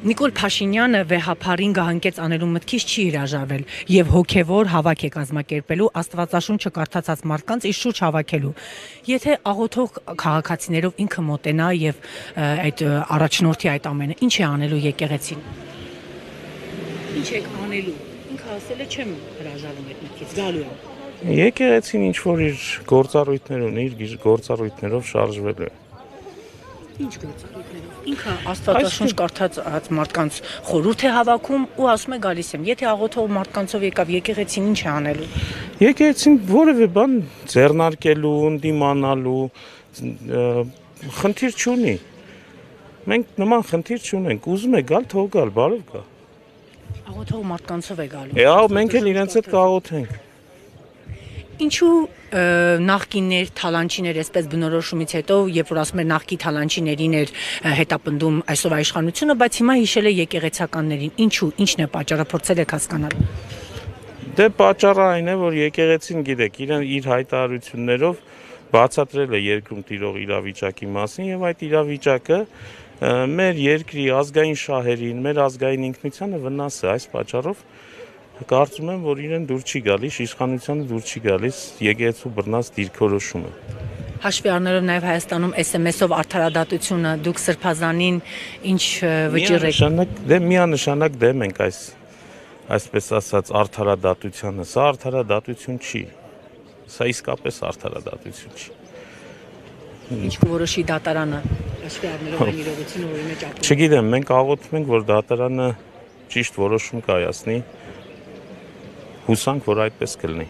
Նիկոլ Փաշինյանը վեհափարին գահանկեց անելու մտքից չի հրաժարվել եւ հոգեվոր հավաք է կազմակերպելու Աստվածաշունչը կարդացած մարդկանց իր շուրջ հավաքելու։ Եթե աղոթող քաղաքացիներով ինքը մոտենա եւ այդ առաջնորդի այդ ամենը, ինչ է անելու եկեղեցին։ Ինչ է անելու։ Ինքը ասել է չեմ հրաժարվում այդ մտքից, գալու եմ։ Եկեղեցին ինչ որ իր գործառույթներ ունի, իր գործառույթներով շարժվել է։ Ինչ գործառույթներով։ Ինքը Աստվածաշունչ կարդած մարդկանց խորհուրդ է հավաքում ու ասում է գալիս եմ։ Եթե աղոթող մարդկանցով եկավ եկեղեցին ինչ է անելու։ Եկեղեցին որևէ բան ձեռնարկելու, ընդդիմանալու խնդիր չունի։ Մենք նման խնդիր չունենք։ Ուզում է գալ, թող գալ, բարով գա։ Աղոթող մարդկանցով է գալու։ Ահա մենք էլ իրենց հետ կաղոթենք։ Ինչու նախկիններ, թալանչիներ, այսպես բնորոշումից հետո, երբ որ ասում է նախկին թալանչիներին էր հետապնդում այսօր իշխանությունը, բայց հիմա հիշել է եկեղեցականներին։ Ինչու, ինչն է պատճառը, փորձել եք հասկանալ։ Դե պատճառը այն է, որ եկեղեցին գիտեք, իր հայտարարություններով բացատրել է երկրում տիրող իրավիճակի մասին եւ այդ իրավիճակը մեր երկրի ազգային շահերին, մեր ազգային ինքնությանը վնաս է, այս պատճառով կարծում եմ, որ իրեն դուր չի գալիս, իշխանությանը դուր չի գալիս եկեղեցու բռնած դիրքորոշումը։ Հաշվի առնելով նաև Հայաստանում SMS-ով արդարադատությունը, դուք Սրբազանին ինչ վճիռ եք։ Դե միանշանակ դեմ ենք այսպես ասած արդարադատությանը, սա արդարադատություն չի։ Սա իսկապես արդարադատություն չի։ Ինչ կորոշի դատարանը, հաշվի առնելով այն իրողությունը, որի մեջ ապրում։ Չգիտեմ, մենք աղոթում ենք, որ դատարանը ճիշտ որոշում կայացնի։ Հուսանք, որ այդպես կլինի։